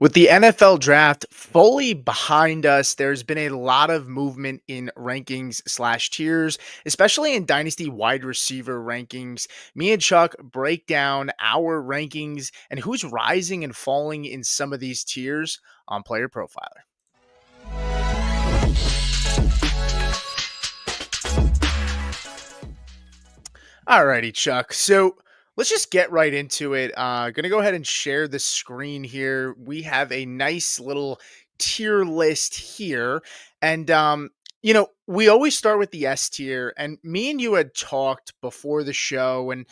With the NFL draft fully behind us, there's been a lot of movement in rankings slash tiers, especially in Dynasty wide receiver rankings. Me and Chuck break down our rankings and who's rising and falling in some of these tiers on Player Profiler. Alrighty, Chuck. So let's just get right into it. Gonna go ahead and share the screen here. We have a nice little tier list here, and we always start with the S tier. And me and you had talked before the show, and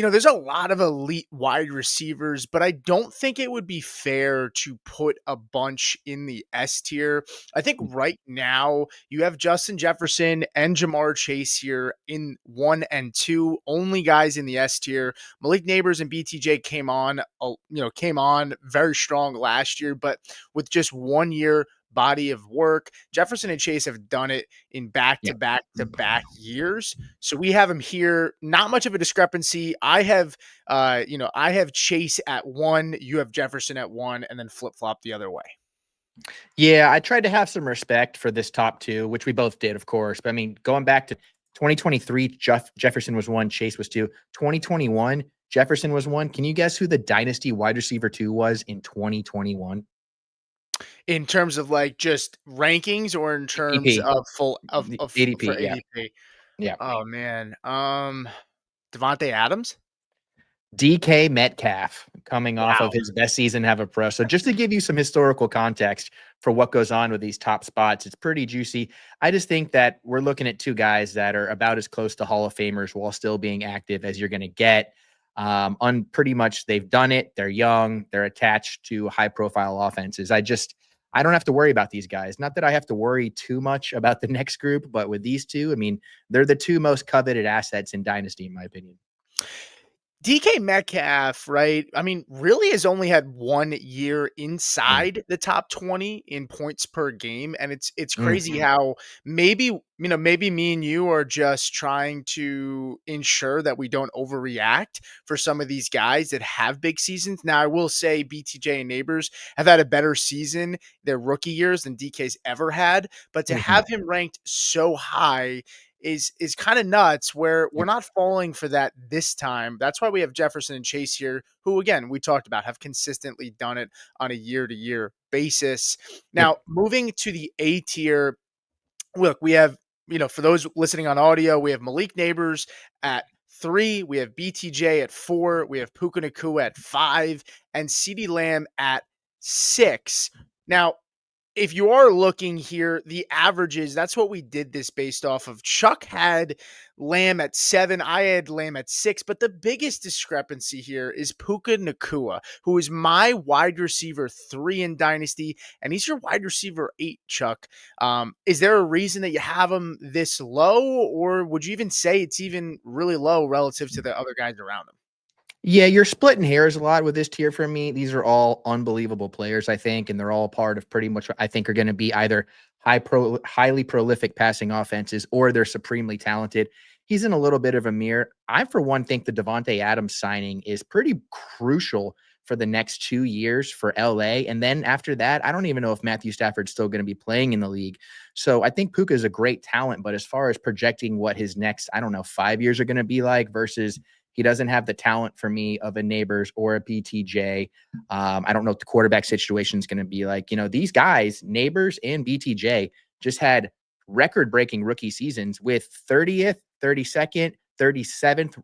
there's a lot of elite wide receivers, but I don't think it would be fair to put a bunch in the S tier. I think right now you have Justin Jefferson and Jamar Chase here in 1 and 2, only guys in the S tier. Malik Neighbors and BTJ came on very strong last year, but with just 1 year body of work, Jefferson and Chase have done it in back to Yeah. back to back years. So we have him here. Not much of a discrepancy. I have Chase at 1. You have Jefferson at 1, and then flip flop the other way. Yeah, I tried to have some respect for this top two, which we both did, of course. But I mean, going back to 2023, Jefferson was 1, Chase was 2. 2021, Jefferson was 1. Can you guess who the Dynasty wide receiver 2 was in 2021? In terms of like just rankings, or in terms ADP. of full The of for ADP. Yeah. ADP. Yeah. Oh man, Devontae Adams. DK Metcalf coming off Wow. of his best season ever pro. So just to give you some historical context for what goes on with these top spots, it's pretty juicy. I just think that we're looking at two guys that are about as close to Hall of Famers while still being active as you're going to get. On pretty much they've done it. They're young. They're attached to high profile offenses. I don't have to worry about these guys. Not that I have to worry too much about the next group, but with these two, I mean, they're the two most coveted assets in Dynasty, in my opinion. DK Metcalf, right? I mean, really has only had 1 year Mm. inside the top 20 in points per game. And it's Mm. crazy how maybe me and you are just trying to ensure that we don't overreact for some of these guys that have big seasons. Now, I will say BTJ and Neighbors have had a better season their rookie years than DK's ever had. But to Mhm. have him ranked so high is kind of nuts, where we're Yep. not falling for that this time. That's why we have Jefferson and Chase here, who again we talked about have consistently done it on a year-to-year basis. Yep. Now, moving to the A tier, look, we have, for those listening on audio, we have Malik Neighbors at 3, we have BTJ at 4, we have Puka Nakua at 5, and CeeDee Lamb at 6. Now, if you are looking here, the averages, that's what we did this based off of. Chuck had Lamb at 7. I had Lamb at 6. But the biggest discrepancy here is Puka Nakua, who is my wide receiver 3 in Dynasty, and he's your wide receiver 8, Chuck. Is there a reason that you have him this low, or would you even say it's even really low relative to the other guys around him? Yeah, you're splitting hairs a lot with this tier for me. These are all unbelievable players, I think, and they're all part of pretty much what I think are going to be either highly prolific passing offenses or they're supremely talented. He's in a little bit of a mirror. I, for one, think the Devontae Adams signing is pretty crucial for the next 2 years for LA. And then after that, I don't even know if Matthew Stafford's still going to be playing in the league. So I think Puka is a great talent, but as far as projecting what his next, I don't know, 5 years are going to be like versus he doesn't have the talent for me of a Neighbors or a BTJ. I don't know what the quarterback situation is going to be like. These guys, Neighbors and BTJ, just had record-breaking rookie seasons with 30th, 32nd, 37th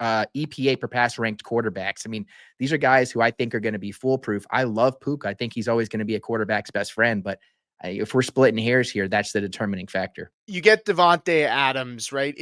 EPA per pass ranked quarterbacks. I mean, these are guys who I think are going to be foolproof. I love Puka. I think he's always going to be a quarterback's best friend. But if we're splitting hairs here, that's the determining factor. You get Devontae Adams, right?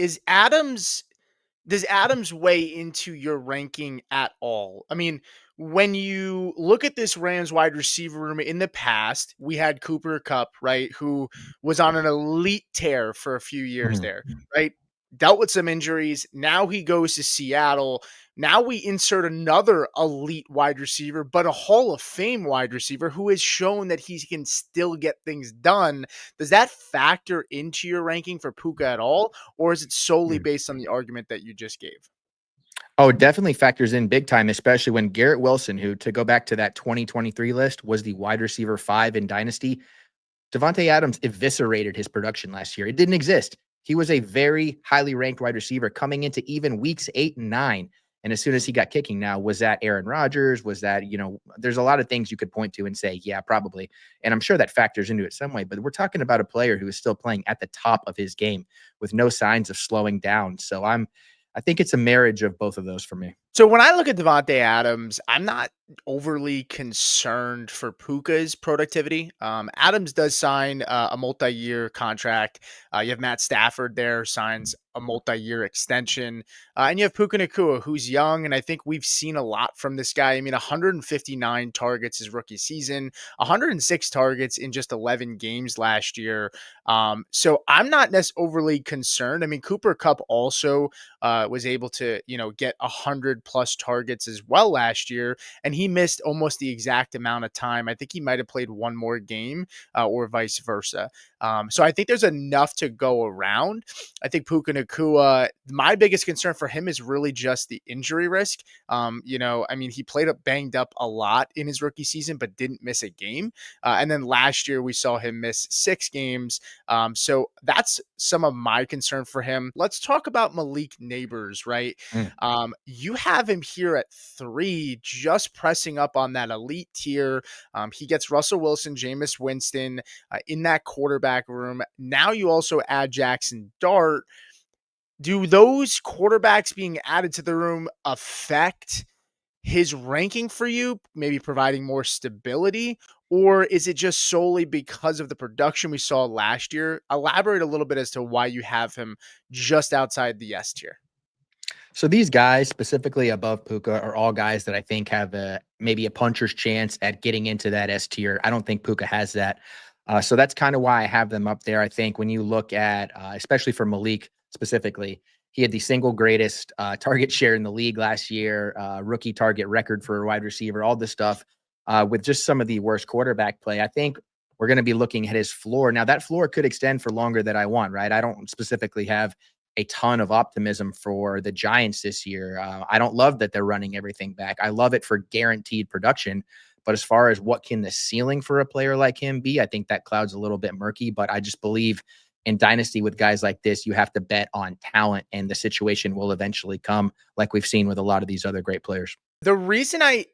Does Adams weigh into your ranking at all? I mean, when you look at this Rams wide receiver room in the past, we had Cooper Kupp, right, who was on an elite tear for a few years Mhm. there, right? Dealt with some injuries. Now he goes to Seattle. Now we insert another elite wide receiver, but a Hall of Fame wide receiver who has shown that he can still get things done. Does that factor into your ranking for Puka at all? Or is it solely based on the argument that you just gave? Oh, it definitely factors in big time, especially when Garrett Wilson, who, to go back to that 2023 list, was the wide receiver 5 in Dynasty. Devontae Adams eviscerated his production last year. It didn't exist. He was a very highly ranked wide receiver coming into even weeks 8 and 9. And as soon as he got kicking now, was that Aaron Rodgers? Was that, there's a lot of things you could point to and say, yeah, probably. And I'm sure that factors into it some way. But we're talking about a player who is still playing at the top of his game with no signs of slowing down. So I think it's a marriage of both of those for me. So when I look at Devontae Adams, I'm not overly concerned for Puka's productivity. Adams does sign a multi-year contract. You have Matt Stafford there signs a multi-year extension, and you have Puka Nacua, who's young, and I think we've seen a lot from this guy. I mean, 159 targets his rookie season, 106 targets in just 11 games last year. So I'm not overly concerned. I mean, Cooper Cup also was able to, get 100+ targets as well last year, and he missed almost the exact amount of time. I think he might have played one more game, or vice versa. So I think there's enough to go around. I think Puka Nacua, my biggest concern for him is really just the injury risk. I mean, he played up banged up a lot in his rookie season, but didn't miss a game. And then last year we saw him miss 6 games. So that's some of my concern for him. Let's talk about Malik Neighbors, right? Mm. You have him here at 3, just pressing up on that elite tier. He gets Russell Wilson, Jameis Winston in that quarterback room. Now you also add Jackson Dart. Do those quarterbacks being added to the room affect his ranking for you, maybe providing more stability? Or is it just solely because of the production we saw last year? Elaborate a little bit as to why you have him just outside the S tier. So these guys, specifically above Puka, are all guys that I think have maybe a puncher's chance at getting into that S tier. I don't think Puka has that. So that's kind of why I have them up there. I think when you look at, especially for Malik specifically, he had the single greatest target share in the league last year, rookie target record for a wide receiver, all this stuff, with just some of the worst quarterback play. I think we're going to be looking at his floor. Now, that floor could extend for longer than I want, right? I don't specifically have a ton of optimism for the Giants this year. I don't love that they're running everything back. I love it for guaranteed production. But as far as what can the ceiling for a player like him be, I think that cloud's a little bit murky. But I just believe in Dynasty with guys like this, you have to bet on talent, and the situation will eventually come, like we've seen with a lot of these other great players. The reason I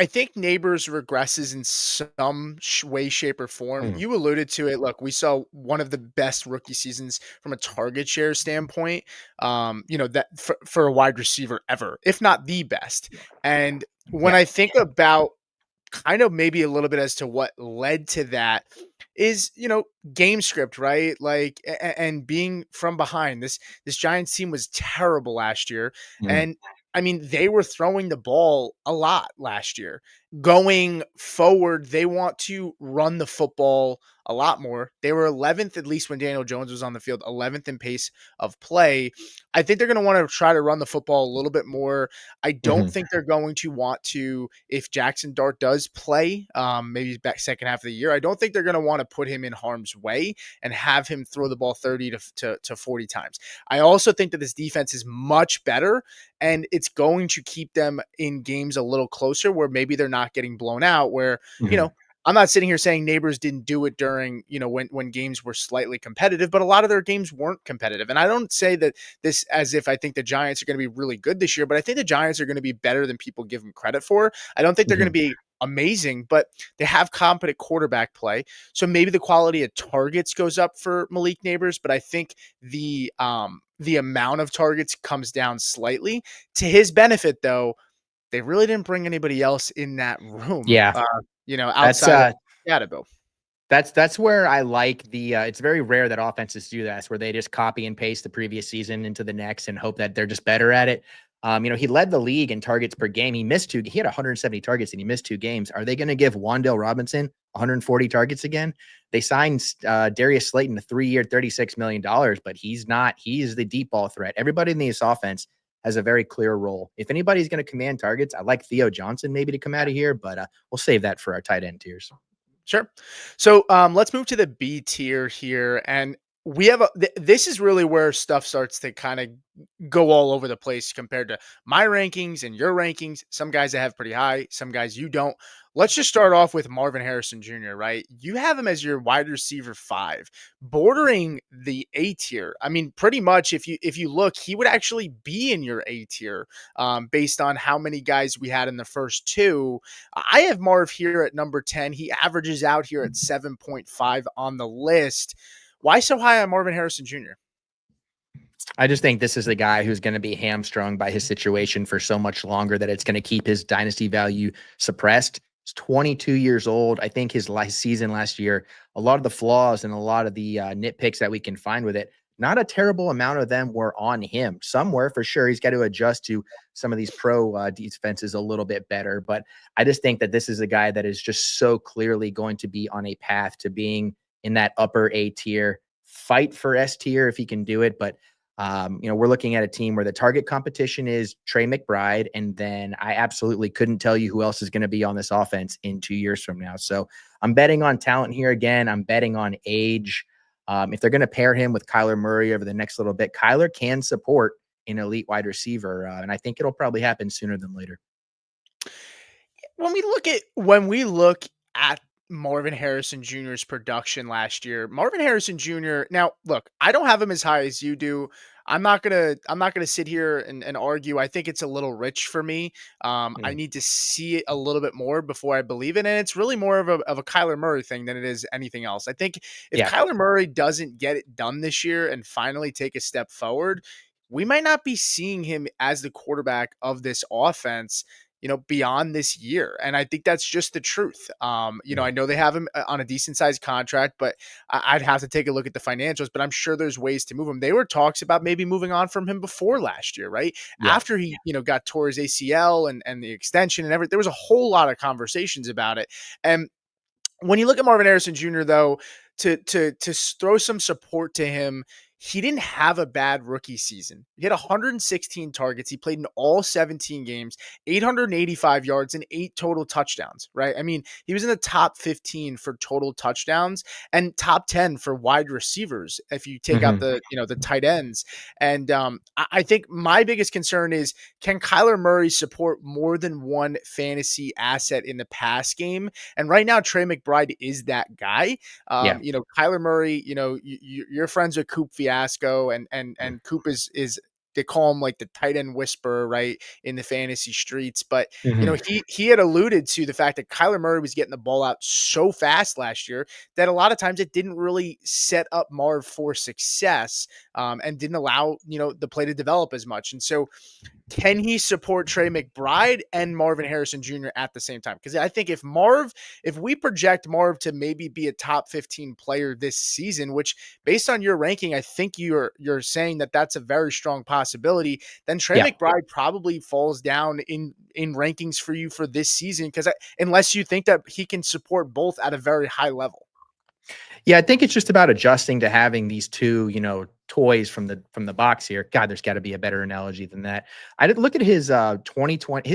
think Neighbors regresses in some way, shape, or form. Mm. You alluded to it. Look, we saw one of the best rookie seasons from a target share standpoint. That for a wide receiver ever, if not the best. And when Yeah. I think about kind of maybe a little bit as to what led to that is, game script, right? Like, and being from behind. This Giants team was terrible last year, Mm. and I mean, they were throwing the ball a lot last year. Going forward, they want to run the football a lot more. They were 11th, at least when Daniel Jones was on the field, 11th in pace of play. I think they're going to want to try to run the football a little bit more. I don't Mhm. think they're going to want to, if Jackson Dart does play, maybe back second half of the year, I don't think they're going to want to put him in harm's way and have him throw the ball 30 to 40 times. I also think that this defense is much better, and it's going to keep them in games a little closer where maybe they're not getting blown out, where, Mhm. I'm not sitting here saying Neighbors didn't do it during, when games were slightly competitive, but a lot of their games weren't competitive. And I don't say that this as if I think the Giants are going to be really good this year, but I think the Giants are going to be better than people give them credit for. I don't think they're going to Mhm. be amazing, but they have competent quarterback play. So maybe the quality of targets goes up for Malik Neighbors, but I think the amount of targets comes down slightly. To his benefit, though, they really didn't bring anybody else in that room, Yeah. That's outside of Scatterbill. That's where I like the it's very rare that offenses do that, where they just copy and paste the previous season into the next and hope that they're just better at it. He led the league in targets per game. He had 170 targets and he missed 2 games. Are they going to give Wan'Dale Robinson 140 targets again? They signed Darius Slayton a 3-year, $36 million, but he's not. He is the deep ball threat. Everybody in this offense has a very clear role. If anybody's going to command targets, I like Theo Johnson maybe to come out of here, but we'll save that for our tight end tiers. Sure. So let's move to the B tier here. And we have this is really where stuff starts to kind of go all over the place compared to my rankings and your rankings. Some guys I have pretty high, some guys you don't. Let's just start off with Marvin Harrison Jr., right? You have him as your wide receiver 5, bordering the A tier. I mean, pretty much if you look, he would actually be in your A tier based on how many guys we had in the first two. I have Marv here at number 10. He averages out here at 7.5 on the list. Why so high on Marvin Harrison Jr.? I just think this is a guy who's going to be hamstrung by his situation for so much longer that it's going to keep his dynasty value suppressed. He's 22 years old. I think his last season last year, a lot of the flaws and a lot of the nitpicks that we can find with it, not a terrible amount of them were on him. Somewhere for sure, he's got to adjust to some of these pro defenses a little bit better. But I just think that this is a guy that is just so clearly going to be on a path to being in that upper A tier. Fight for S tier if he can do it, but we're looking at a team where the target competition is Trey McBride, and then I absolutely couldn't tell you who else is going to be on this offense in 2 years from now. So I'm betting on talent here again. I'm betting on age. If they're going to pair him with Kyler Murray over the next little bit, Kyler can support an elite wide receiver, and I think it'll probably happen sooner than later. When we look at Marvin Harrison Jr.'s production last year, Marvin Harrison Jr. Now, look, I don't have him as high as you do. I'm not gonna sit here and argue. I think it's a little rich for me. I Mm. need to see it a little bit more before I believe it. And it's really more of a Kyler Murray thing than it is anything else. I think if Yeah. Kyler Murray doesn't get it done this year and finally take a step forward, we might not be seeing him as the quarterback of this offense, beyond this year. And I think that's just the truth. I Mm. know they have him on a decent sized contract, but I'd have to take a look at the financials, but I'm sure there's ways to move him. They were talks about maybe moving on from him before last year, right? Yeah. After he, got tore his ACL and the extension and everything, there was a whole lot of conversations about it. And when you look at Marvin Harrison Jr., though, to throw some support to him, he didn't have a bad rookie season. He had 116 targets. He played in all 17 games, 885 yards, and 8 total touchdowns. Right? I mean, he was in the top 15 for total touchdowns and top 10 for wide receivers. If you take out Hmm. the tight ends, and I think my biggest concern is, can Kyler Murray support more than one fantasy asset in the pass game? And right now, Trey McBride is that guy. Yeah. Kyler Murray, you're friends with Coop Fiasco, and Coop is they call him like the tight end whisperer, right, in the fantasy streets. But Hmm. he had alluded to the fact that Kyler Murray was getting the ball out so fast last year that a lot of times it didn't really set up Marv for success, and didn't allow the play to develop as much. And so, can he support Trey McBride and Marvin Harrison Jr. at the same time? Because I think if we project Marv to maybe be a top 15 player this season, which based on your ranking, I think you're saying that that's a very strong possibility, then Trey Yeah. McBride probably falls down in rankings for you for this season, because unless you think that he can support both at a very high level. Yeah, I think it's just about adjusting to having these two, toys from the box here. God, there's got to be a better analogy than that. I did look at his 2020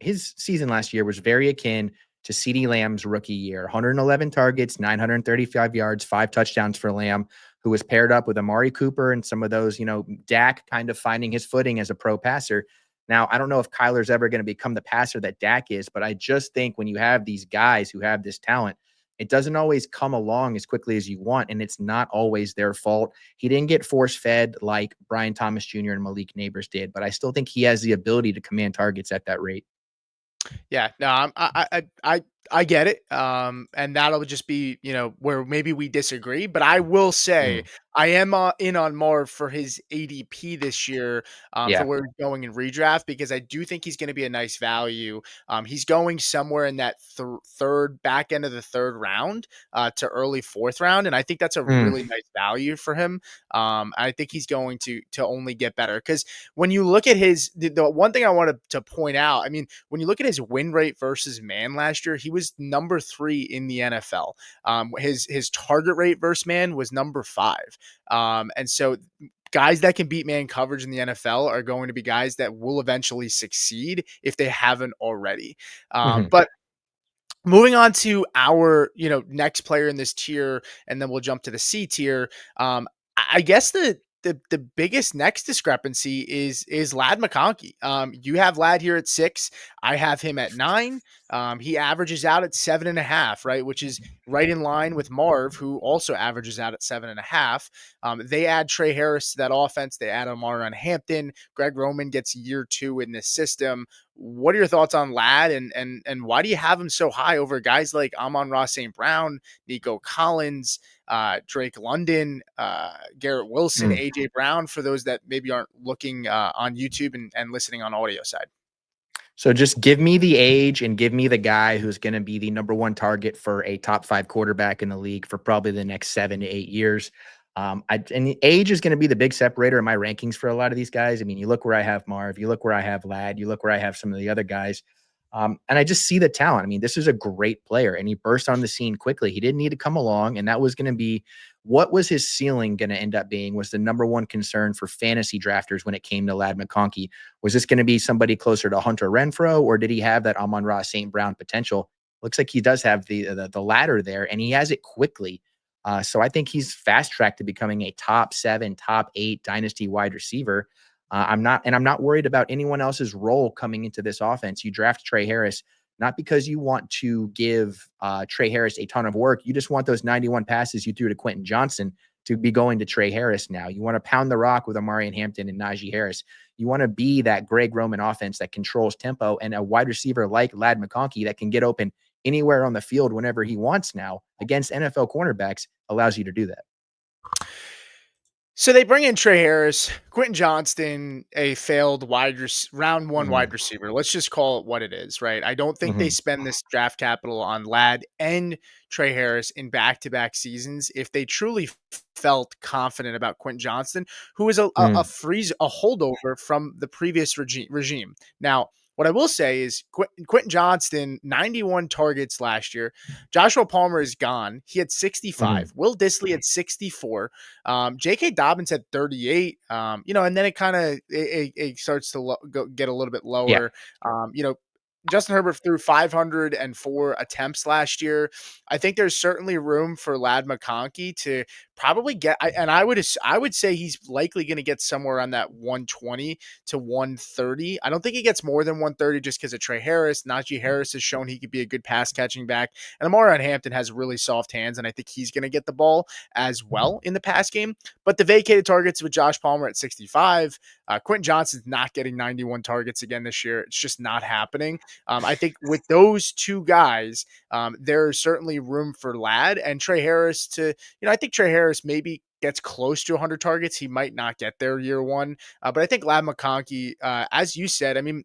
his season last year was very akin to CeeDee Lamb's rookie year. 111 targets, 935 yards, 5 touchdowns for Lamb, who was paired up with Amari Cooper and some of those, Dak kind of finding his footing as a pro passer. Now, I don't know if Kyler's ever going to become the passer that Dak is, but I just think when you have these guys who have this talent, it doesn't always come along as quickly as you want, and it's not always their fault. He didn't get force fed like Brian Thomas Jr. and Malik Neighbors did, but I still think he has the ability to command targets at that rate. Yeah, no, I get it. And that'll just be, where maybe we disagree. But I will say Mm. I am in on Marv for his ADP this year, for Yeah. where he's going in redraft, because I do think he's going to be a nice value. He's going somewhere in that third back end of the third round, to early fourth round, and I think that's a Mm. really nice value for him. I think he's going to only get better, because when you look at the one thing I wanted to point out, I mean, when you look at his win rate versus man last year, he was number 3 in the NFL. His target rate versus man was number 5. And so guys that can beat man coverage in the NFL are going to be guys that will eventually succeed if they haven't already. Mhm. But moving on to our next player in this tier, and then we'll jump to the C tier. I guess the biggest next discrepancy is Lad McConkey. You have Lad here at 6. I have him at 9. He averages out at 7.5, right, which is right in line with Marv, who also averages out at 7.5. They add Trey Harris to that offense. They add Amara Hampton. Greg Roman gets year 2 in this system. What are your thoughts on Lad, and why do you have him so high over guys like Amon-Ra St. Brown, Nico Collins, Drake London, Garrett Wilson, Mm. AJ Brown, for those that maybe aren't looking on YouTube and listening on audio side? So just give me the age and give me the guy who's going to be the number one target for a top 5 quarterback in the league for probably the next 7 to 8 years. And the age is going to be the big separator in my rankings for a lot of these guys. I mean, you look where I have Marv, you look where I have Lad, you look where I have some of the other guys. And I just see the talent. I mean, this is a great player and he burst on the scene quickly. He didn't need to come along. And that was going to be what was his ceiling going to end up being was the number one concern for fantasy drafters when it came to Lad McConkey. Was this going to be somebody closer to Hunter Renfrow, or did he have that Amon-Ra St. Brown potential? Looks like he does have the latter there, and he has it quickly. So I think he's fast tracked to becoming a top 7, top 8 dynasty wide receiver. I'm not worried about anyone else's role coming into this offense. You draft Trey Harris not because you want to give Trey Harris a ton of work. You just want those 91 passes you threw to Quentin Johnson to be going to Trey Harris now. You want to pound the rock with Amari Hampton and Najee Harris. You want to be that Greg Roman offense that controls tempo, and a wide receiver like Lad McConkey that can get open anywhere on the field whenever he wants now against NFL cornerbacks allows you to do that. So they bring in Trey Harris, Quentin Johnston, a failed round 1 Mm, wide receiver. Let's just call it what it is, right? I don't think they mhm, spend this draft capital on Lad and Trey Harris in back-to-back seasons if they truly felt confident about Quentin Johnston, who is a mm, freeze, a holdover from the previous regime. Now, what I will say is Quentin Johnston, 91 targets last year. Joshua Palmer is gone. He had mhm. 65. Will Dissly had 64. J.K. Dobbins had 38, and then it kind of it starts to get a little bit Yeah. lower. Justin Herbert threw 504 attempts last year. I think there's certainly room for Lad McConkey to probably get, and I would say he's likely going to get somewhere around that 120 to 130. I don't think he gets more than 130 just because of Trey Harris. Najee Harris has shown he could be a good pass catching back, and Amara Hampton has really soft hands, and I think he's going to get the ball as well in the pass game. But the vacated targets with Josh Palmer at 65, Quentin Johnston's not getting 91 targets again this year. It's just not happening. I think with those two guys, there's certainly room for Lad and Trey Harris to, I think Trey Harris maybe gets close to 100 targets. He might not get there year 1. But I think Lad McConkey, as you said, I mean,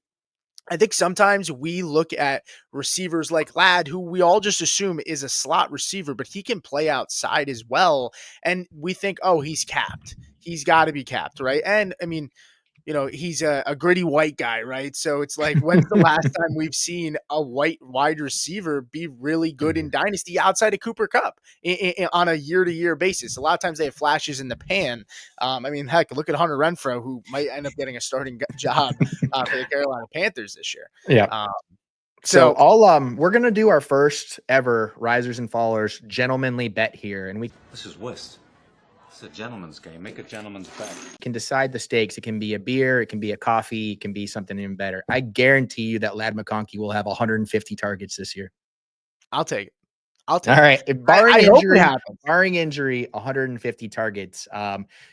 I think sometimes we look at receivers like Lad, who we all just assume is a slot receiver, but he can play outside as well. And we think, oh, he's capped. He's got to be capped, right? And I mean, he's a gritty white guy, right? So it's like, when's the last time we've seen a white wide receiver be really good in Mhm. Dynasty outside of Cooper Cup on a year-to-year basis? A lot of times they have flashes in the pan. I mean, heck, look at Hunter Renfrow, who might end up getting a starting job for the Carolina Panthers this year. Yeah. Um, So so we're gonna do our first ever risers and fallers gentlemanly bet here, and we This is West. It's a gentleman's game. Make a gentleman's bet. can decide the stakes. It can be a beer, it can be a coffee, it can be something even better. I guarantee you that Lad McConkey will have 150 targets this year. I'll take it. I'll All take it. right. Barring I hope it injury, happens. 150 targets.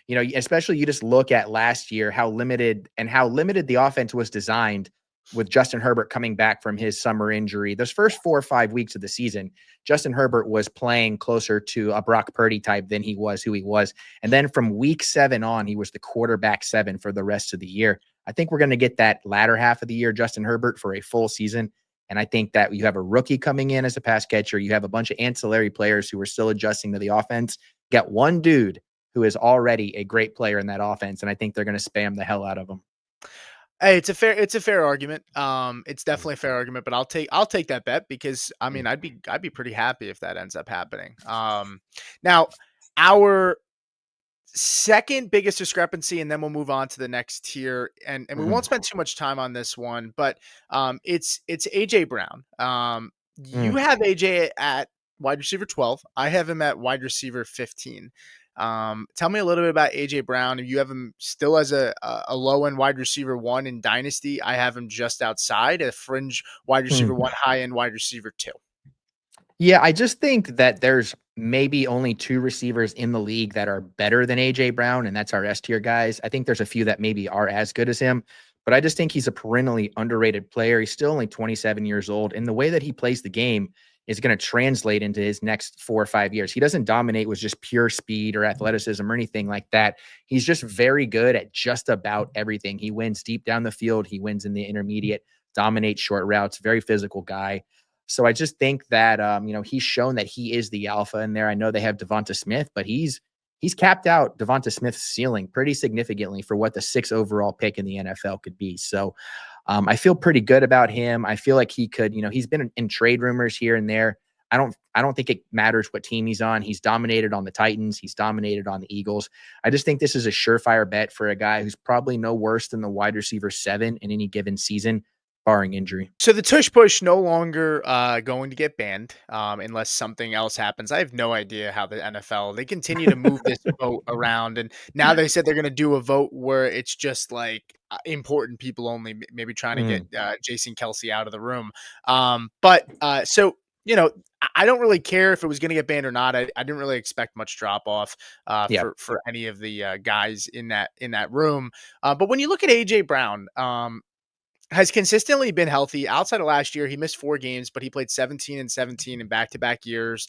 Especially you just look at last year, how limited the offense was designed with Justin Herbert coming back from his summer injury. Those first 4 or 5 weeks of the season, Justin Herbert was playing closer to a Brock Purdy type than he was who he was. And then from week 7 on, he was the quarterback 7 for the rest of the year. I think we're going to get that latter half of the year, Justin Herbert, for a full season. And I think that you have a rookie coming in as a pass catcher. You have a bunch of ancillary players who are still adjusting to the offense. Got one dude who is already a great player in that offense, and I think they're going to spam the hell out of him. Hey, it's a fair argument. It's definitely a fair argument, but I'll take that bet because I mean I'd be pretty happy if that ends up happening. Now our second biggest discrepancy, and then we'll move on to the next tier, and we Mm-hmm. won't spend too much time on this one, but it's AJ Brown. You Mm, have AJ at wide receiver 12. I have him at wide receiver 15. Tell me a little bit about AJ Brown. If you have him still as a low end wide receiver one in Dynasty, I have him just outside a fringe wide receiver one, high end wide receiver two. Yeah, I just think that there's maybe only 2 receivers in the league that are better than AJ Brown, and that's our S tier guys. I think there's a few that maybe are as good as him, but I just think he's a perennially underrated player. He's still only 27 years old, and the way that he plays the game is going to translate into his next 4 or 5 years. He doesn't dominate with just pure speed or athleticism or anything like that. He's just very good at just about everything. He wins deep down the field, he wins in the intermediate, dominates short routes, very physical guy. So I just think that he's shown that he is the alpha in there. I know they have Devonta Smith, but he's capped out Devonta Smith's ceiling pretty significantly for what the 6th overall pick in the NFL could be. So I feel pretty good about him. I feel like he could, he's been in trade rumors here and there. I don't think it matters what team he's on. He's dominated on the Titans. He's dominated on the Eagles. I just think this is a surefire bet for a guy who's probably no worse than the wide receiver 7 in any given season, barring injury. So the tush push no longer going to get banned unless something else happens. I have no idea how the NFL they continue to move this vote around, and now they said they're going to do a vote where it's just like important people only, maybe trying to get Jason Kelsey out of the room. So I don't really care if it was going to get banned or not. I didn't really expect much drop off for any of the guys in that room. But when you look at AJ Brown, has consistently been healthy outside of last year. He missed 4 games, but he played 17 and 17 in back-to-back years.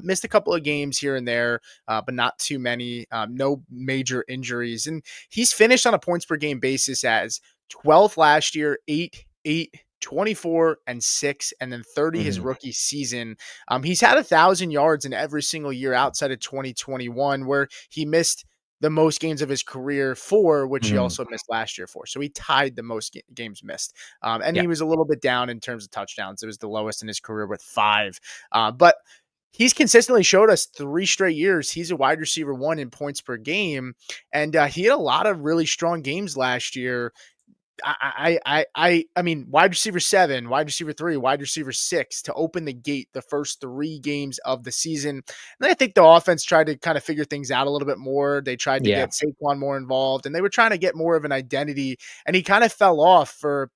Missed a couple of games here and there, but not too many. No major injuries. And he's finished on a points per game basis as 12th last year, 8, 24 and 6, and then 30 his rookie season. He's had 1,000 yards in every single year outside of 2021, where he missed the most games of his career 4, which he also missed last year 4. So he tied the most games missed. And he was a little bit down in terms of touchdowns. It was the lowest in his career with 5. But he's consistently showed us 3 straight years he's a wide receiver 1 in points per game. And he had a lot of really strong games last year. I mean, wide receiver 7, wide receiver 3, wide receiver 6 to open the gate the first 3 games of the season. And I think the offense tried to kind of figure things out a little bit more. They tried to get Saquon more involved, and they were trying to get more of an identity. And he kind of fell off for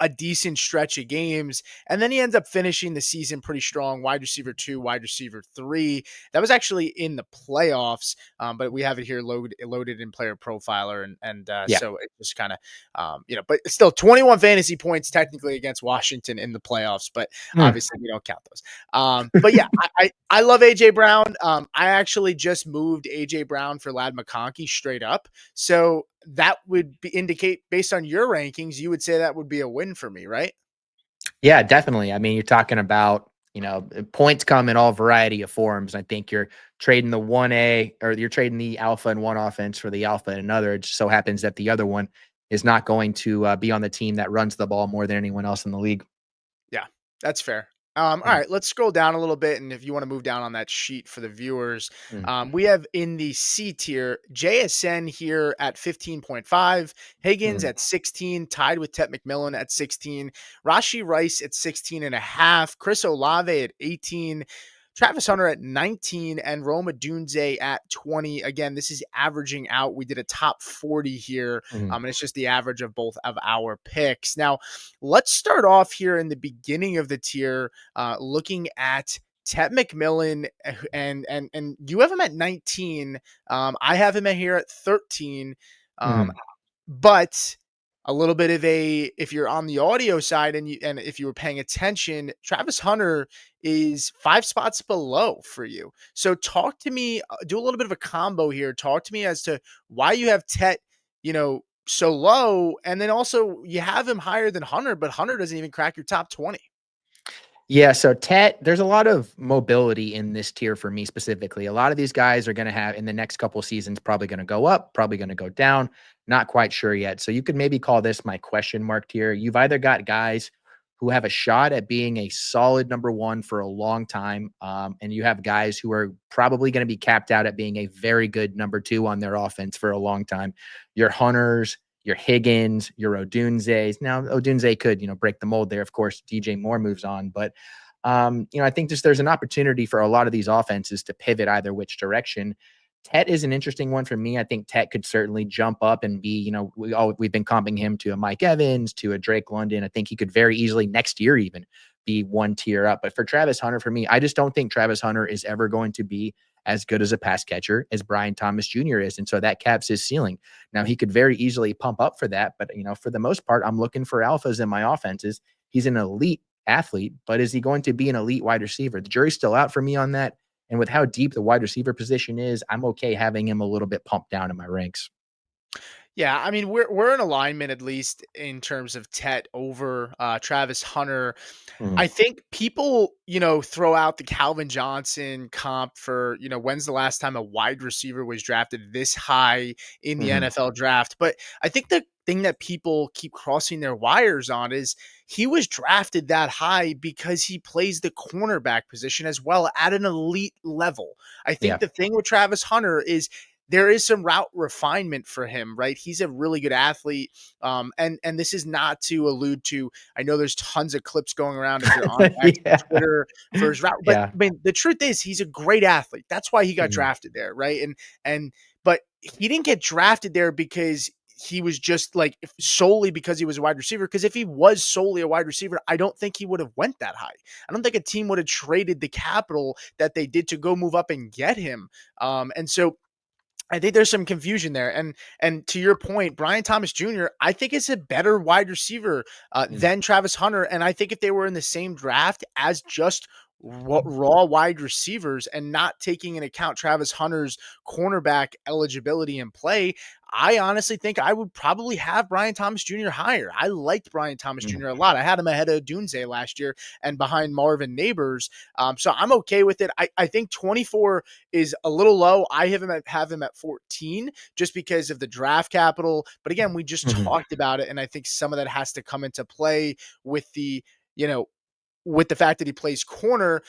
a decent stretch of games. And then he ends up finishing the season pretty strong. Wide receiver 2, wide receiver 3. That was actually in the playoffs. But we have it here loaded in player profiler. So it just kind of, but it's still 21 fantasy points technically against Washington in the playoffs, but obviously we don't count those. But yeah, I love AJ Brown. I actually just moved AJ Brown for Ladd McConkey straight up. So that would indicate, based on your rankings, you would say that would be a win for me, right? Yeah, definitely. I mean, you're talking about, points come in all variety of forms. I think you're trading the 1A, or you're trading the alpha in one offense for the alpha in another. It just so happens that the other one is not going to be on the team that runs the ball more than anyone else in the league. Yeah, that's fair. All right, let's scroll down a little bit. And if you want to move down on that sheet for the viewers, we have in the C tier, JSN here at 15.5, Higgins at 16, tied with Tet McMillan at 16, Rashi Rice at 16.5, Chris Olave at 18, Travis Hunter at 19, and Roma Dunze at 20. Again, this is averaging out. We did a top 40 here, and it's just the average of both of our picks. Now, let's start off here in the beginning of the tier, looking at Tet McMillan, and you have him at 19. I have him here at 13. But a little bit of if you're on the audio side and if you were paying attention, Travis Hunter is 5 spots below for you. So talk to me, do a little bit of a combo here. Talk to me as to why you have Tet, so low. And then also you have him higher than Hunter, but Hunter doesn't even crack your top 20. Yeah, so Tet, there's a lot of mobility in this tier for me specifically. A lot of these guys are going to have, in the next couple of seasons, probably going to go up, probably going to go down. Not quite sure yet. So you could maybe call this my question mark tier. You've either got guys who have a shot at being a solid number 1 for a long time, and you have guys who are probably going to be capped out at being a very good number 2 on their offense for a long time. Your Hunters, your Higgins, your Odunzes. Now, Odunze could, break the mold there. Of course, DJ Moore moves on. But, I think there's an opportunity for a lot of these offenses to pivot either which direction. Tet is an interesting one for me. I think Tet could certainly jump up and be, we've been comping him to a Mike Evans, to a Drake London. I think he could very easily next year even be one tier up. But for Travis Hunter, for me, I just don't think Travis Hunter is ever going to be as good as a pass catcher as Brian Thomas Jr. is. And so that caps his ceiling. Now he could very easily pump up for that. But, for the most part, I'm looking for alphas in my offenses. He's an elite athlete, but is he going to be an elite wide receiver? The jury's still out for me on that. And with how deep the wide receiver position is, I'm okay having him a little bit pumped down in my ranks. Yeah, I mean we're in alignment at least in terms of Tet over Travis Hunter. Mhm. I think people, throw out the Calvin Johnson comp for, when's the last time a wide receiver was drafted this high in the Mhm. NFL draft. But I think the thing that people keep crossing their wires on is he was drafted that high because he plays the cornerback position as well at an elite level. I think Yeah. the thing with Travis Hunter is there is some route refinement for him, right? He's a really good athlete. And this is not to allude to, I know there's tons of clips going around if you're on X or Yeah. Twitter for his route, but Yeah. I mean, the truth is he's a great athlete. That's why he got Mhm. drafted there, right? But he didn't get drafted there because he was just like solely because he was a wide receiver. Because if he was solely a wide receiver, I don't think he would have went that high. I don't think a team would have traded the capital that they did to go move up and get him. And so I think there's some confusion there. And to your point, Brian Thomas Jr., I think is a better wide receiver Mhm. than Travis Hunter. And I think if they were in the same draft as just raw wide receivers and not taking into account Travis Hunter's cornerback eligibility and play, I honestly think I would probably have Brian Thomas Jr. higher. I liked Brian Thomas Mhm. Jr. a lot. I had him ahead of Dunze last year and behind Marvin Neighbors. So I'm okay with it. I think 24 is a little low. I have him at 14 just because of the draft capital. But again, we just Mhm. talked about it, and I think some of that has to come into play with you know, with the fact that he plays corner.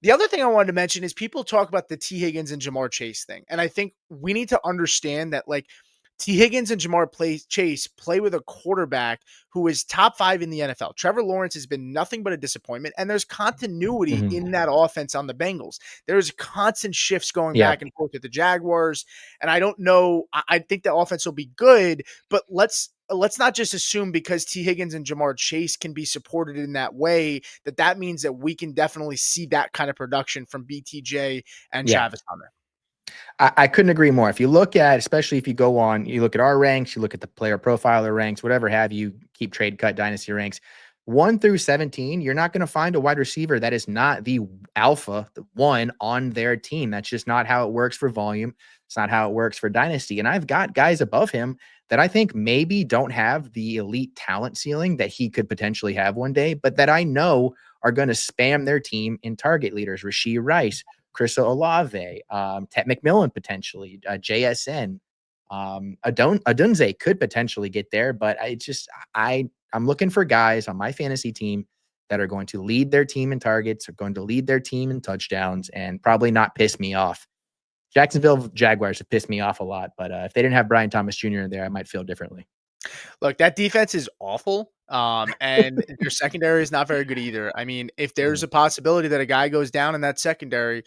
The other thing I wanted to mention is people talk about the T. Higgins and Jamar Chase thing. And I think we need to understand that like T. Higgins and Chase play with a quarterback who is top 5 in the NFL. Trevor Lawrence has been nothing but a disappointment, and there's continuity Mhm. in that offense on the Bengals. There's constant shifts going Yeah. back and forth with the Jaguars, and I don't know. I think the offense will be good, but let's not just assume because T. Higgins and Jamar Chase can be supported in that way that means that we can definitely see that kind of production from BTJ and Yeah. Travis Hunter. I couldn't agree more. If you look at, especially if you go on, you look at our ranks, you look at the player profiler ranks, whatever have you, keep trade cut dynasty ranks, 1 through 17, you're not going to find a wide receiver that is not the alpha, the one on their team. That's just not how it works for volume. It's not how it works for dynasty. And I've got guys above him that I think maybe don't have the elite talent ceiling that he could potentially have one day, but that I know are going to spam their team in target leaders. Rashee Rice, Chris Olave, Ted McMillan potentially, JSN, Adunze could potentially get there, but I'm looking for guys on my fantasy team that are going to lead their team in targets, are going to lead their team in touchdowns, and probably not piss me off. Jacksonville Jaguars have pissed me off a lot, but if they didn't have Brian Thomas Jr. in there, I might feel differently. Look, that defense is awful. And their secondary is not very good either. I mean, if there's Mhm. a possibility that a guy goes down in that secondary,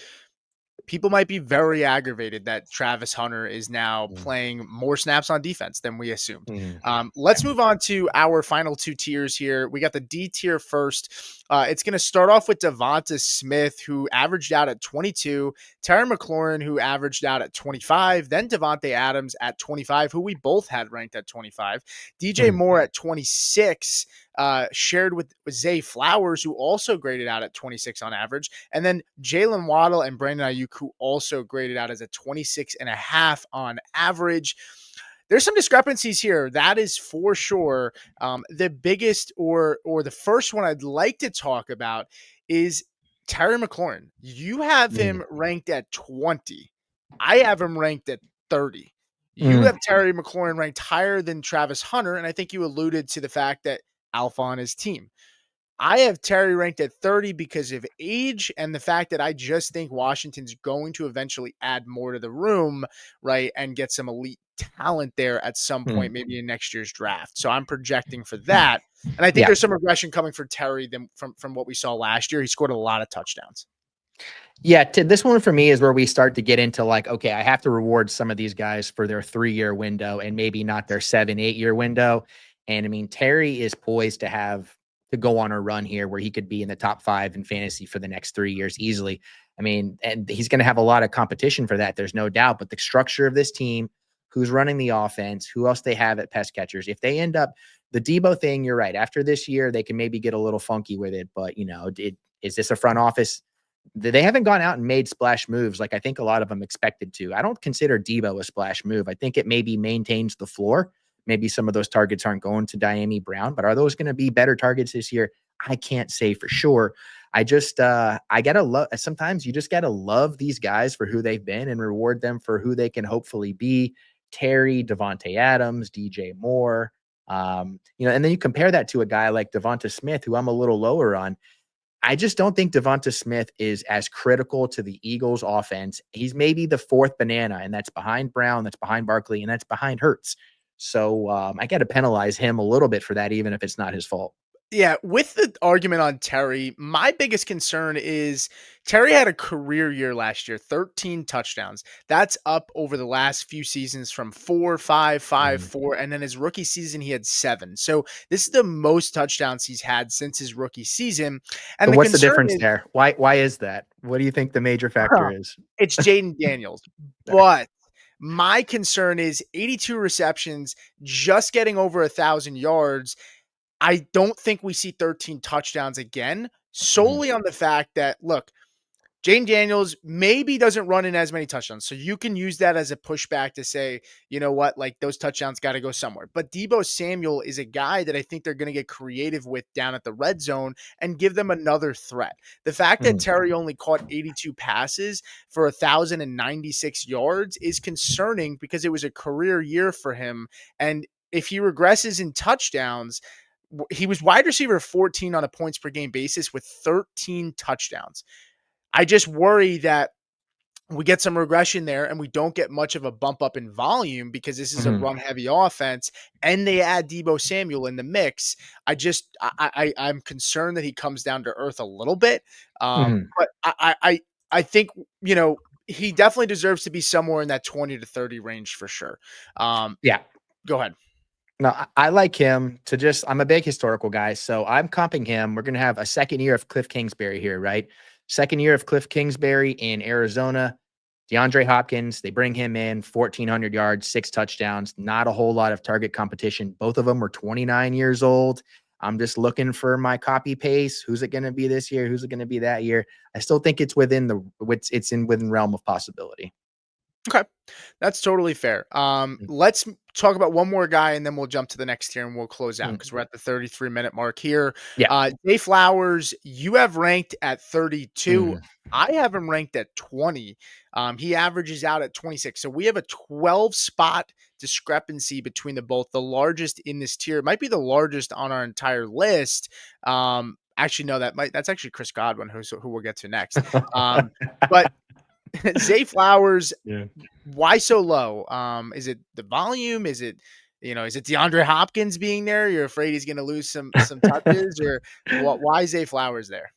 people might be very aggravated that Travis Hunter is now Mhm. playing more snaps on defense than we assumed. Mhm. Let's move on to our final two tiers here. We got the D tier first. It's going to start off with Devonta Smith, who averaged out at 22, Terry McLaurin, who averaged out at 25, then Devontae Adams at 25, who we both had ranked at 25, DJ Mhm. Moore at 26, shared with Zay Flowers, who also graded out at 26 on average. And then Jalen Waddle and Brandon Ayuk, who also graded out as a 26.5 on average. There's some discrepancies here. That is for sure. The biggest or the first one I'd like to talk about is Terry McLaurin. You have Mhm. him ranked at 20. I have him ranked at 30. You Mhm. have Terry McLaurin ranked higher than Travis Hunter, and I think you alluded to the fact that Alpha on his team. I have Terry ranked at 30 because of age and the fact that I just think Washington's going to eventually add more to the room, right? And get some elite talent there at some point, Mhm. maybe in next year's draft. So I'm projecting for that. And I think Yeah. there's some regression coming for Terry than from what we saw last year. He scored a lot of touchdowns. Yeah, this one for me is where we start to get into like, okay, I have to reward some of these guys for their 3-year window and maybe not their 7, 8 year window. And I mean, Terry is poised to go on a run here where he could be in the top 5 in fantasy for the next 3 years easily. I mean, and he's going to have a lot of competition for that. There's no doubt. But the structure of this team, who's running the offense, who else they have at pass catchers, if they end up the Debo thing, you're right. After this year, they can maybe get a little funky with it. But is this a front office? They haven't gone out and made splash moves like I think a lot of them expected to. I don't consider Debo a splash move. I think it maybe maintains the floor. Maybe some of those targets aren't going to Diami Brown, but are those going to be better targets this year? I can't say for sure. I gotta love, sometimes you just gotta love these guys for who they've been and reward them for who they can hopefully be. Terry, Devontae Adams, DJ Moore. And then you compare that to a guy like Devonta Smith, who I'm a little lower on. I just don't think Devonta Smith is as critical to the Eagles offense. He's maybe the 4th banana, and that's behind Brown, that's behind Barkley, and that's behind Hurts. So I got to penalize him a little bit for that, even if it's not his fault. Yeah, with the argument on Terry, my biggest concern is Terry had a career year last year, 13 touchdowns. That's up over the last few seasons from 4, 5, 5, Mhm. 4, and then his rookie season he had 7. So this is the most touchdowns he's had since his rookie season. So And the what's the concern difference is there? Why is that? What do you think the major factor is? it's Jaden Daniels. There. But my concern is 82 receptions, just getting over 1,000 yards. I don't think we see 13 touchdowns again, Mhm. solely on the fact that, look, Jane Daniels maybe doesn't run in as many touchdowns. So you can use that as a pushback to say, you know what, like those touchdowns got to go somewhere. But Debo Samuel is a guy that I think they're going to get creative with down at the red zone and give them another threat. The fact that Mhm. Terry only caught 82 passes for 1,096 yards is concerning because it was a career year for him. And if he regresses in touchdowns, he was wide receiver 14 on a points per game basis with 13 touchdowns. I just worry that we get some regression there and we don't get much of a bump up in volume because this is a Mhm. run heavy offense and they add Debo Samuel in the mix. I'm concerned that he comes down to earth a little bit. Mhm. But I think, he definitely deserves to be somewhere in that 20 to 30 range for sure. Um, Yeah. Go ahead. No, I like him to I'm a big historical guy, so I'm comping him. We're going to have a second year of Cliff Kingsbury here, right? Second year of Cliff Kingsbury in Arizona. DeAndre Hopkins, they bring him in 1,400 yards, 6 touchdowns, not a whole lot of target competition. Both of them were 29 years old. I'm just looking for my copy paste. Who's it going to be this year? Who's it going to be that year? I still think it's within realm of possibility. Okay. That's totally fair. Mm, Let's talk about one more guy and then we'll jump to the next tier and we'll close out mm, because we're at the 33-minute mark here. Yeah. Day Flowers, you have ranked at 32. Mm, I have him ranked at 20. He averages out at 26. So we have a 12 spot discrepancy between the both. The largest in this tier might be the largest on our entire list. Actually, no, that's actually Chris Godwin, who we'll get to next. But Zay Flowers, Yeah. why so low? Is it the volume? Is it DeAndre Hopkins being there? You're afraid he's going to lose some touches, or what? Why Zay Flowers there?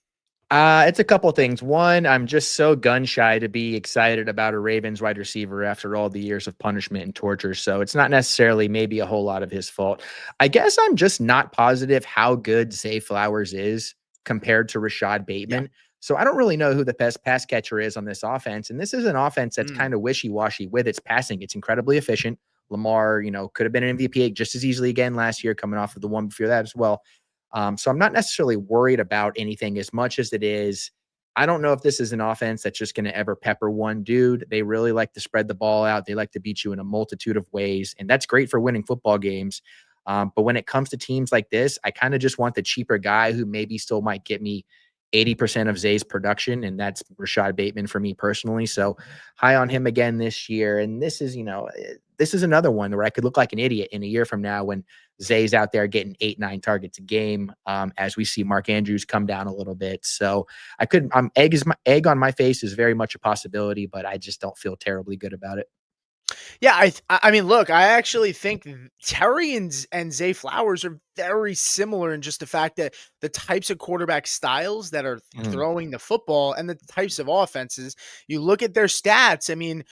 It's a couple things. One, I'm just so gun shy to be excited about a Ravens wide receiver after all the years of punishment and torture. So it's not necessarily maybe a whole lot of his fault. I guess I'm just not positive how good Zay Flowers is compared to Rashad Yeah. Bateman. So I don't really know who the best pass catcher is on this offense. And this is an offense that's Mm. kind of wishy-washy with its passing. It's incredibly efficient. Lamar, could have been an MVP just as easily again last year, coming off of the one before that as well. So I'm not necessarily worried about anything as much as it is. I don't know if this is an offense that's just going to ever pepper one dude. They really like to spread the ball out. They like to beat you in a multitude of ways, and that's great for winning football games. But when it comes to teams like this, I kind of just want the cheaper guy who maybe still might get me 80% of Zay's production, and that's Rashad Bateman for me personally. So high on him again this year. And this is another one where I could look like an idiot in a year from now when Zay's out there getting 8, 9 targets a game, as we see Mark Andrews come down a little bit. So egg on my face is very much a possibility, but I just don't feel terribly good about it. Yeah, I mean, look, I actually think Terry and Zay Flowers are very similar in just the fact that the types of quarterback styles that are Mhm. throwing the football and the types of offenses. You look at their stats. I mean,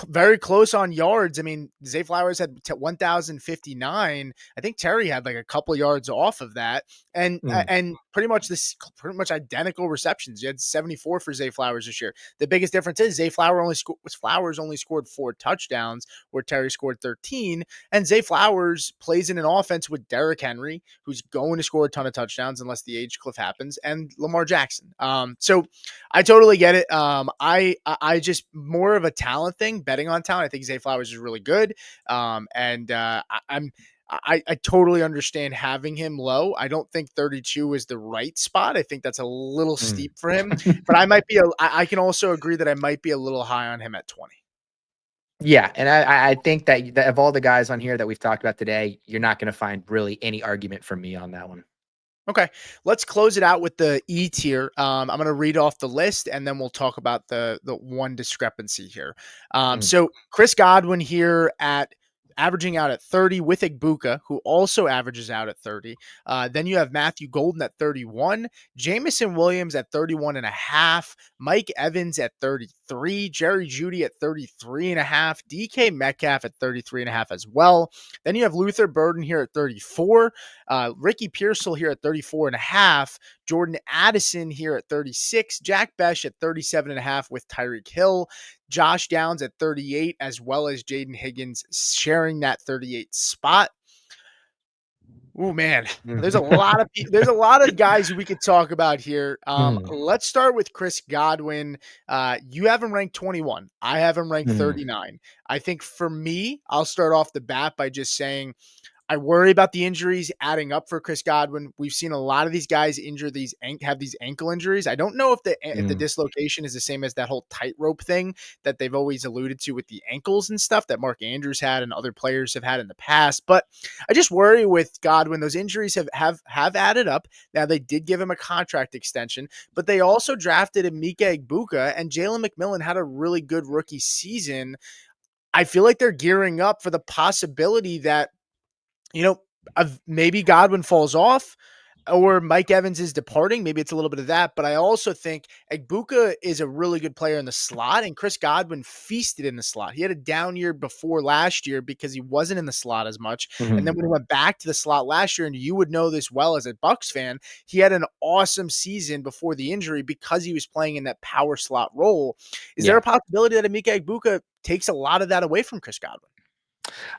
very close on yards. I mean, Zay Flowers had 1,059. I think Terry had like a couple yards off of that, Mhm. and pretty much identical receptions. You had 74 for Zay Flowers this year. The biggest difference is Flowers only scored 4 touchdowns, where Terry scored 13. And Zay Flowers plays in an offense with Derrick Henry, who's going to score a ton of touchdowns unless the age cliff happens, and Lamar Jackson. So I totally get it. I just more of a talent thing, betting on talent. I think Zay Flowers is really good. And I totally understand having him low. I don't think 32 is the right spot. I think that's a little Mm. steep for him, but I can also agree that I might be a little high on him at 20. Yeah, and I think that of all the guys on here that we've talked about today, you're not gonna find really any argument from me on that one. Okay, let's close it out with the E tier. I'm going to read off the list, and then we'll talk about the one discrepancy here. Mm. So Chris Godwin here at averaging out at 30 with Igbuka, who also averages out at 30. Then you have Matthew Golden at 31, Jamison Williams at 31 and a half, Mike Evans at 33, Jerry Judy at 33 and a half, DK Metcalf at 33 and a half as well. Then you have Luther Burden here at 34. Ricky Pearsall here at 34 and a half, Jordan Addison here at 36, Jack Besh at 37 and a half with Tyreek Hill, Josh Downs at 38, as well as Jaden Higgins sharing that 38 spot. Oh man, there's a lot of guys we could talk about here. Mhm. Let's start with Chris Godwin. You have him ranked 21. I have him ranked Mhm. 39. I think for me, I'll start off the bat by just saying I worry about the injuries adding up for Chris Godwin. We've seen a lot of these guys have these ankle injuries. I don't know if the Mhm. dislocation is the same as that whole tightrope thing that they've always alluded to with the ankles and stuff that Mark Andrews had and other players have had in the past. But I just worry with Godwin. Those injuries have added up. Now they did give him a contract extension, but they also drafted Emeka Egbuka, and Jalen McMillan had a really good rookie season. I feel like they're gearing up for the possibility that you know, maybe Godwin falls off or Mike Evans is departing. Maybe it's a little bit of that. But I also think Egbuka is a really good player in the slot, and Chris Godwin feasted in the slot. He had a down year before last year because he wasn't in the slot as much. And then Mhm. when he went back to the slot last year, and you would know this well as a Bucks fan, he had an awesome season before the injury because he was playing in that power slot role. Is there Yeah. a possibility that Emeka Egbuka takes a lot of that away from Chris Godwin?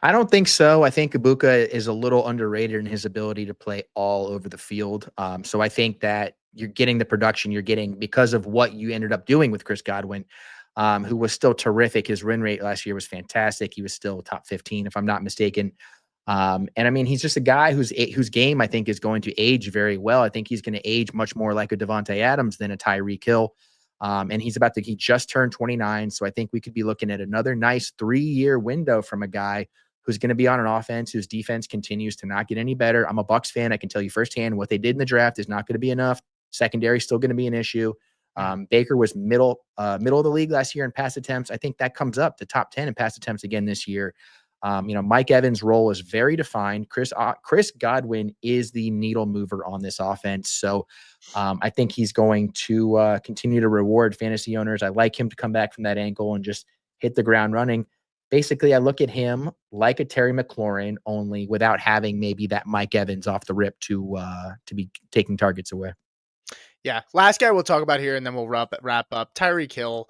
I don't think so. I think Ibuka is a little underrated in his ability to play all over the field. So I think that you're getting the production you're getting because of what you ended up doing with Chris Godwin, who was still terrific. His win rate last year was fantastic. He was still top 15, if I'm not mistaken. And I mean, he's just a guy whose game I think is going to age very well. I think he's going to age much more like a Devontae Adams than a Tyreek Hill. And he just turned 29. So I think we could be looking at another nice 3-year window from a guy who's going to be on an offense whose defense continues to not get any better. I'm a Bucks fan. I can tell you firsthand what they did in the draft is not going to be enough. Secondary still going to be an issue. Mhm. Baker was middle of the league last year in pass attempts. I think that comes up to top 10 in pass attempts again this year. Mike Evans' role is very defined. Chris Godwin is the needle mover on this offense. So I think he's going to continue to reward fantasy owners. I like him to come back from that ankle and just hit the ground running. Basically, I look at him like a Terry McLaurin, only without having maybe that Mike Evans off the rip to be taking targets away. Yeah. Last guy we'll talk about here, and then we'll wrap up. Tyreek Hill.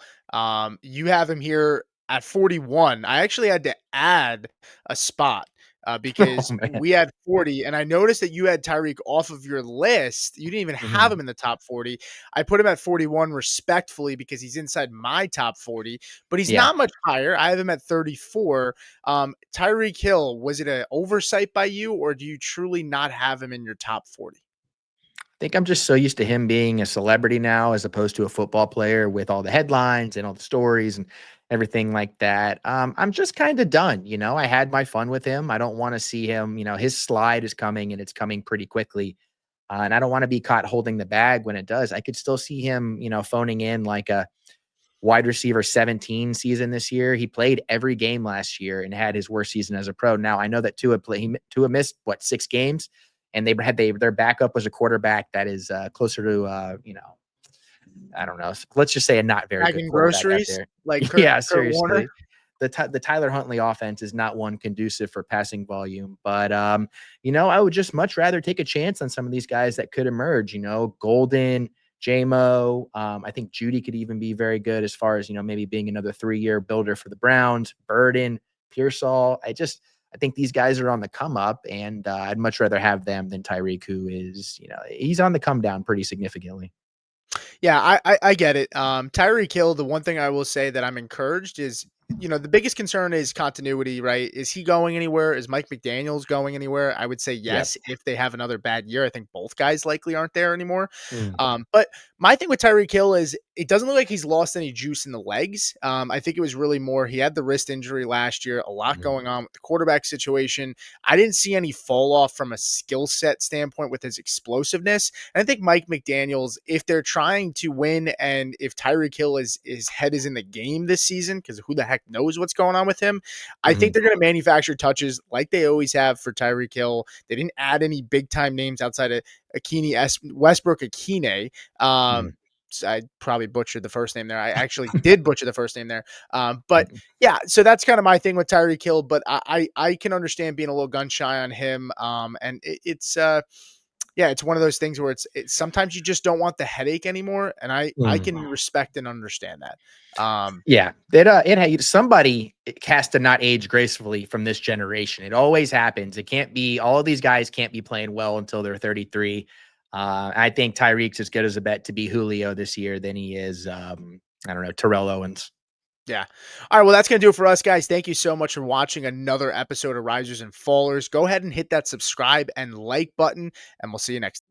You have him here at 41. I actually had to add a spot Oh because man. we had 40, and I noticed that you had Tyreek off of your list. You didn't even have him Mhm. in the top 40. I put him at 41 respectfully because he's inside my top 40, but he's Yeah. not much higher. I have him at 34. Tyreek Hill, was it an oversight by you, or do you truly not have him in your top 40? Think I'm just so used to him being a celebrity now as opposed to a football player with all the headlines and all the stories and everything like that. I'm just kind of done. I had my fun with him. I don't want to see him. His slide is coming and it's coming pretty quickly. And I don't want to be caught holding the bag when it does. I could still see him, phoning in like a wide receiver 17 season this year. He played every game last year and had his worst season as a pro. Now I know that Tua missed what 6 games, and their backup was a quarterback that is closer to I don't know. Let's just say a not very good Bagging quarterback out groceries there. like Yeah, Kurt Warner. seriously. The Tyler Huntley offense is not one conducive for passing volume, but I would just much rather take a chance on some of these guys that could emerge. Golden, JMO. I think Judy could even be very good as far as maybe being another 3-year builder for the Browns. Burden, Pearsall. I think these guys are on the come up, and I'd much rather have them than Tyreek, who is he's on the come down pretty significantly. Yeah, I get it. Tyreek Hill, the one thing I will say that I'm encouraged is, the biggest concern is continuity, right? Is he going anywhere? Is Mike McDaniels going anywhere? I would say Yep. yes. If they have another bad year, I think both guys likely aren't there anymore. Mm. But my thing with Tyreek Hill is it doesn't look like he's lost any juice in the legs. I think it was really more he had the wrist injury last year, a lot going on with the quarterback situation. I didn't see any fall off from a skill set standpoint with his explosiveness. And I think Mike McDaniels, if they're trying to win and if Tyreek Hill his head is in the game this season, because who the heck knows what's going on with him, I think they're going to manufacture touches like they always have for Tyreek Hill. They didn't add any big time names outside of Westbrook Akine. Mm. I probably butchered the first name there. I actually did butcher the first name there. But yeah, so that's kind of my thing with Tyreek Hill. But I can understand being a little gun shy on him. And it's it's one of those things where it's sometimes you just don't want the headache anymore, and I Mm. can respect and understand that. Yeah, it had somebody has to not age gracefully from this generation. It always happens. It can't be all of these guys can't be playing well until they're 33. I think Tyreek's as good as a bet to be Julio this year than he is. I don't know, Terrell Owens. Yeah. All right. Well, that's going to do it for us, guys. Thank you so much for watching another episode of Risers and Fallers. Go ahead and hit that subscribe and like button, and we'll see you next time.